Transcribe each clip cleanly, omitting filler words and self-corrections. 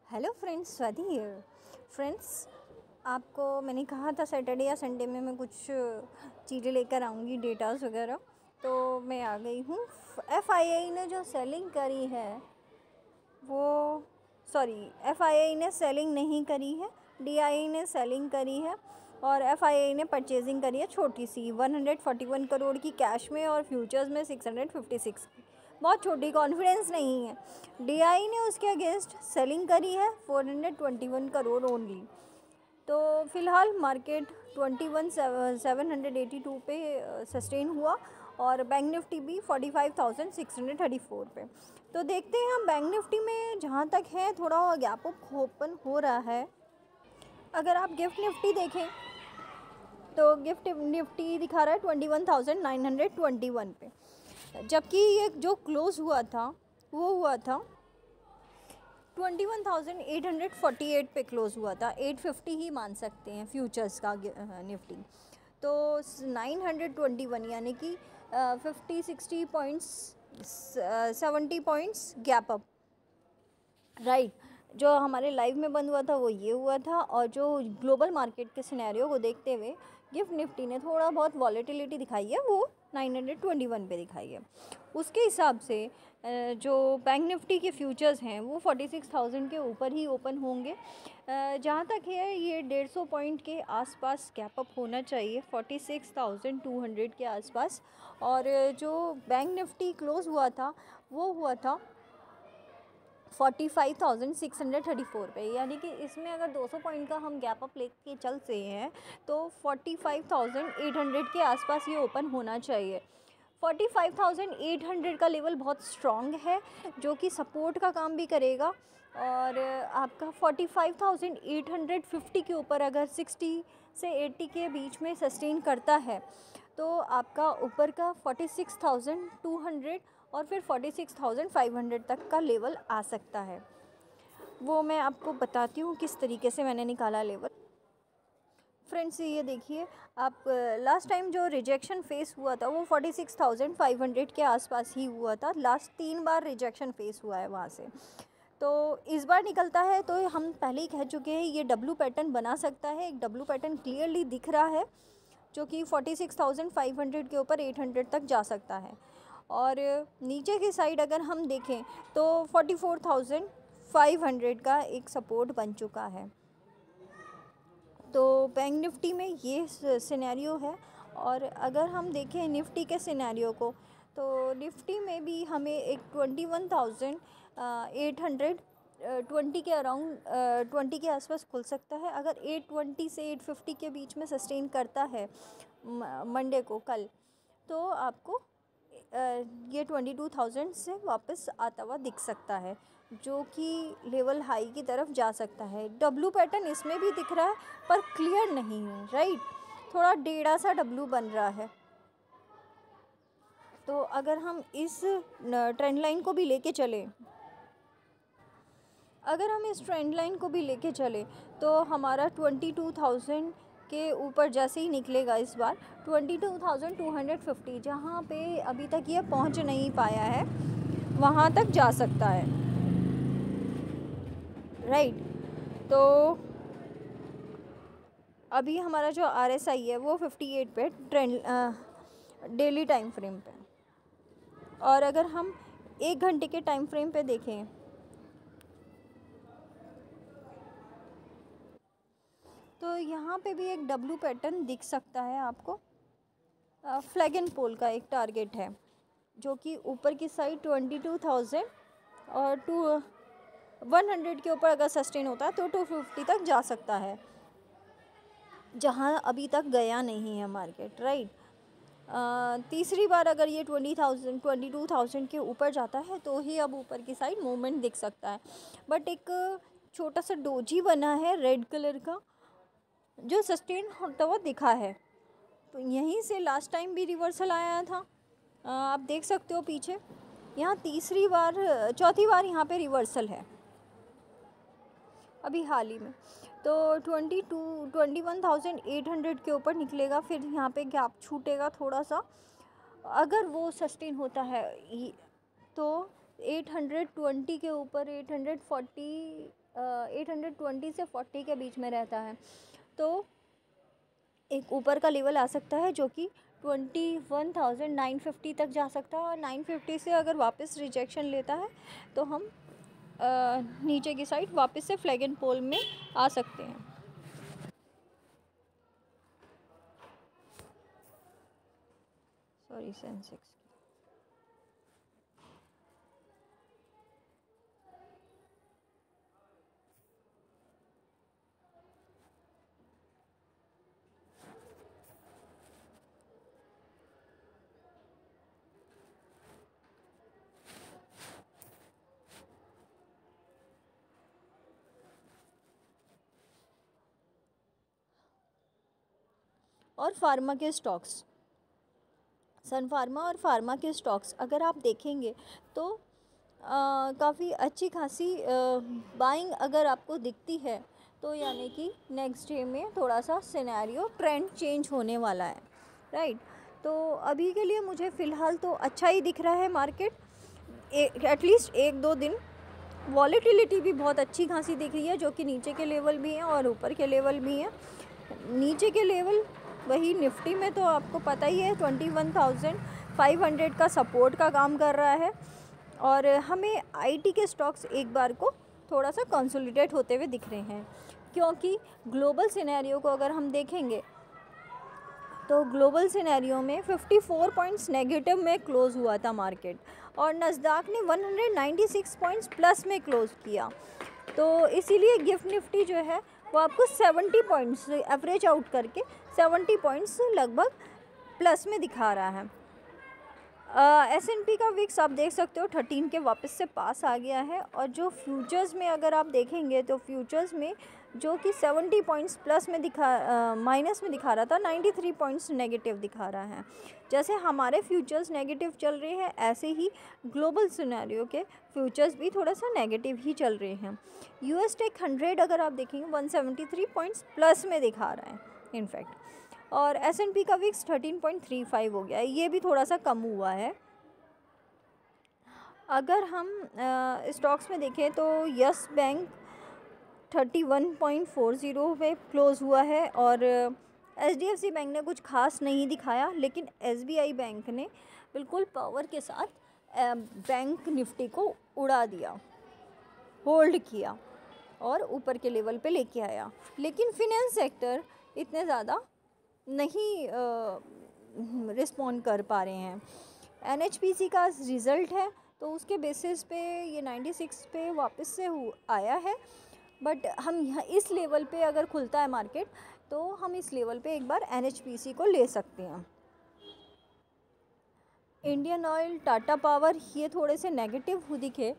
Hello friends, Swati here. Friends, आपको मैंने कहा था सैटरडे या संडे में मैं कुछ चीज़ें लेकर आऊँगी, डेटास वगैरह। तो मैं आ गई हूँ। FII ने जो सेलिंग करी है वो FII ने सेलिंग नहीं करी है, DII ने सेलिंग करी है और FII ने परचेजिंग करी है छोटी सी 141 करोड़ की कैश में और फ्यूचर्स में 656 की। बहुत छोटी, कॉन्फिडेंस नहीं है। DI ने उसके अगेंस्ट सेलिंग करी है 421 करोड़ ओनली। तो फ़िलहाल मार्केट 21,782 पे सस्टेन हुआ और बैंक निफ्टी भी 45,634 पे। तो देखते हैं हम बैंक निफ्टी में जहाँ तक है थोड़ा गैप अप ओपन हो रहा है। अगर आप गिफ्ट निफ्टी देखें तो गिफ्ट निफ्टी दिखा रहा है 21,921 पे, जबकि ये जो क्लोज़ हुआ था वो हुआ था 21,848 पे क्लोज़ हुआ था। 850 ही मान सकते हैं फ्यूचर्स का निफ्टी। तो 921 यानी कि 50-60 points, 70 points gap up, right. जो हमारे लाइव में बंद हुआ था वो ये हुआ था, और जो ग्लोबल मार्केट के सिनेरियो को देखते हुए गिफ्ट निफ्टी ने थोड़ा बहुत वॉलेटिलिटी दिखाई है, वो 921 पे दिखाई है। उसके हिसाब से जो बैंक निफ्टी के फ्यूचर्स हैं वो 46,000 के ऊपर ही ओपन होंगे। जहाँ तक है ये 150 पॉइंट के आसपास गैप अप होना चाहिए, 46,200 के आसपास। और जो बैंक निफ्टी क्लोज़ हुआ था वो हुआ था 45,634 पे, यानी कि इसमें अगर 200 पॉइंट का हम गैप अप लेके चलते हैं तो 45,800 के आसपास ये ओपन होना चाहिए। 45,800 का लेवल बहुत स्ट्रॉन्ग है जो कि सपोर्ट का काम भी करेगा। और आपका 45,850 के ऊपर अगर 60 से 80 के बीच में सस्टेन करता है तो आपका ऊपर का 46,200 और फिर 46,500 तक का लेवल आ सकता है। वो मैं आपको बताती हूँ किस तरीके से मैंने निकाला लेवल। फ्रेंड्स, ये देखिए आप, लास्ट टाइम जो रिजेक्शन फेस हुआ था वो 46,500 के आसपास ही हुआ था। लास्ट 3 बार रिजेक्शन फेस हुआ है वहाँ से। तो इस बार निकलता है तो हम पहले ही कह चुके हैं ये डब्लू पैटर्न बना सकता है। एक डब्लू पैटर्न क्लियरली दिख रहा है जो कि 46,500 के ऊपर 800 तक जा सकता है। और नीचे की साइड अगर हम देखें तो 44,500 का एक सपोर्ट बन चुका है। तो बैंक निफ्टी में ये सिनेरियो है। और अगर हम देखें निफ्टी के सिनेरियो को तो निफ्टी में भी हमें एक 21,820 के अराउंड 20 के आसपास खुल सकता है। अगर 820 से 850 के बीच में सस्टेन करता है मंडे को कल, तो आपको ये 22,000 से वापस आता हुआ दिख सकता है, जो कि लेवल हाई की तरफ जा सकता है। डब्लू पैटर्न इसमें भी दिख रहा है पर क्लियर नहीं है, राइट। थोड़ा टेढ़ा सा डब्लू बन रहा है। तो अगर हम इस ट्रेंड लाइन को भी लेके चलें तो हमारा 22,000 के ऊपर जैसे ही निकलेगा इस बार 22,250, जहाँ पे अभी तक ये पहुँच नहीं पाया है वहाँ तक जा सकता है, राइट। तो अभी हमारा जो RSI है वो 58 पे ट्रेंड डेली टाइम फ्रेम पे। और अगर हम 1 घंटे के टाइम फ्रेम पे देखें तो यहाँ पे भी एक डब्लू पैटर्न दिख सकता है आपको। फ्लैग एंड पोल का एक टारगेट है जो कि ऊपर की साइड 22,000 और 100 के ऊपर अगर सस्टेन होता है तो 250 तक जा सकता है, जहाँ अभी तक गया नहीं है मार्केट, राइट। तीसरी बार अगर ये 22,000 के ऊपर जाता है तो ही अब ऊपर की साइड मूवमेंट दिख सकता है। बट एक छोटा सा डोजी बना है रेड कलर का जो सस्टेन होता हुआ दिखा है। तो यहीं से लास्ट टाइम भी रिवर्सल आया था, आप देख सकते हो पीछे। यहाँ चौथी बार यहाँ पे रिवर्सल है अभी हाल ही में। तो 21,800 के ऊपर निकलेगा, फिर यहाँ पे गैप छूटेगा थोड़ा सा। अगर वो सस्टेन होता है तो 820 के ऊपर 820 से 40 के बीच में रहता है। तो एक ऊपर का लेवल आ सकता है जो कि 21,950 तक जा सकता है, और 950 से अगर वापस रिजेक्शन लेता है तो हम नीचे की साइड वापस से फ्लैग एंड पोल में आ सकते हैं। सॉरी, सेंसेक्स और फार्मा के स्टॉक्स, सन फार्मा और फार्मा के स्टॉक्स अगर आप देखेंगे तो काफ़ी अच्छी खासी बाइंग अगर आपको दिखती है, तो यानी कि नेक्स्ट डे में थोड़ा सा सिनेरियो ट्रेंड चेंज होने वाला है, राइट। तो अभी के लिए मुझे फ़िलहाल तो अच्छा ही दिख रहा है मार्केट, एटलीस्ट 1-2 दिन। वॉलेटिलिटी भी बहुत अच्छी खासी दिख रही है, जो कि नीचे के लेवल भी हैं और ऊपर के लेवल भी हैं। नीचे के लेवल वही निफ्टी में तो आपको पता ही है 21,500 का सपोर्ट का काम कर रहा है, और हमें आईटी के स्टॉक्स एक बार को थोड़ा सा कंसोलिडेट होते हुए दिख रहे हैं, क्योंकि ग्लोबल सिनेरियो को अगर हम देखेंगे तो ग्लोबल सिनेरियो में 54 पॉइंट्स नेगेटिव में क्लोज़ हुआ था मार्केट, और नस्दाक ने 196 पॉइंट्स प्लस में क्लोज़ किया। तो इसीलिए गिफ्ट निफ्टी जो है वो आपको 70 पॉइंट्स एवरेज आउट करके 70 पॉइंट्स लगभग प्लस में दिखा रहा है। S&P का विक्स आप देख सकते हो 13 के वापस से पास आ गया है, और जो फ्यूचर्स में अगर आप देखेंगे तो फ्यूचर्स में जो कि 70 पॉइंट्स प्लस में माइनस में दिखा रहा था, 93 पॉइंट्स नेगेटिव दिखा रहा है। जैसे हमारे फ्यूचर्स नेगेटिव चल रहे हैं, ऐसे ही ग्लोबल सिनेरियो के फ्यूचर्स भी थोड़ा सा नेगेटिव ही चल रहे हैं। US टेक 100 अगर आप देखेंगे 173 पॉइंट्स प्लस में दिखा रहा है इनफैक्ट, और S&P का विक्स 13.35 हो गया है, ये भी थोड़ा सा कम हुआ है। अगर हम स्टॉक्स में देखें तो यस बैंक 31.40 पे क्लोज़ हुआ है, और HDFC बैंक ने कुछ खास नहीं दिखाया, लेकिन SBI बैंक ने बिल्कुल पावर के साथ बैंक निफ्टी को उड़ा दिया, होल्ड किया और ऊपर के लेवल पे लेके आया। लेकिन फिनेंस सेक्टर इतने ज़्यादा नहीं रिस्पॉन्ड कर पा रहे हैं। NHPC का रिज़ल्ट है तो उसके बेसिस पे ये 96 पे वापस से आया है, बट हम यहाँ इस लेवल पे अगर खुलता है मार्केट तो हम इस लेवल पे एक बार NHPC को ले सकते हैं। इंडियन ऑयल, टाटा पावर ये थोड़े से नेगेटिव दिखे,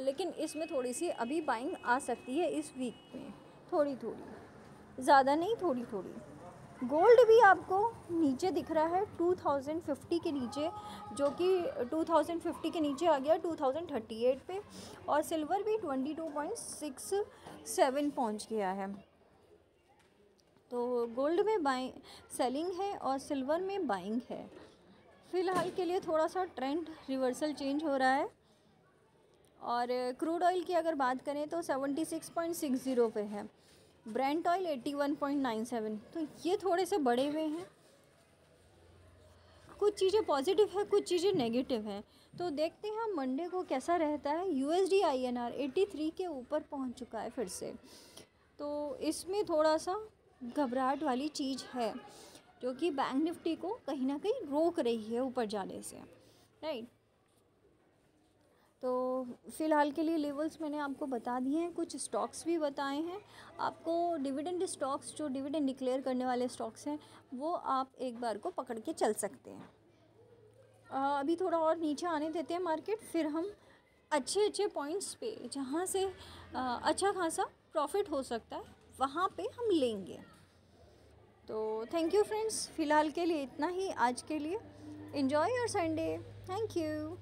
लेकिन इसमें थोड़ी सी अभी बाइंग आ सकती है इस वीक में, थोड़ी थोड़ी, ज़्यादा नहीं, थोड़ी थोड़ी। गोल्ड भी आपको नीचे दिख रहा है 2050 के नीचे, जो कि 2050 के नीचे आ गया 2038 पे, और सिल्वर भी 22.67 पहुंच गया है। तो गोल्ड में सेलिंग है और सिल्वर में बाइंग है। फ़िलहाल के लिए थोड़ा सा ट्रेंड रिवर्सल चेंज हो रहा है। और क्रूड ऑयल की अगर बात करें तो 76.60 पे है, ब्रेंट ऑयल 81.97, तो ये थोड़े से बढ़े हुए हैं। कुछ चीज़ें पॉजिटिव है, कुछ चीज़ें नेगेटिव हैं, तो देखते हैं हम मंडे को कैसा रहता है। USD INR 83 के ऊपर पहुंच चुका है फिर से, तो इसमें थोड़ा सा घबराहट वाली चीज़ है, जो कि बैंक निफ्टी को कहीं ना कहीं रोक रही है ऊपर जाने से, राइट। तो फ़िलहाल के लिए लेवल्स मैंने आपको बता दिए हैं, कुछ स्टॉक्स भी बताए हैं आपको। डिविडेंड स्टॉक्स, जो डिविडेंड डिक्लेयर करने वाले स्टॉक्स हैं, वो आप एक बार को पकड़ के चल सकते हैं। अभी थोड़ा और नीचे आने देते हैं मार्केट, फिर हम अच्छे अच्छे पॉइंट्स पे जहाँ से अच्छा खासा प्रॉफिट हो सकता है वहाँ पे हम लेंगे। तो थैंक यू फ्रेंड्स, फ़िलहाल के लिए इतना ही आज के लिए। Enjoy your Sunday, thank you.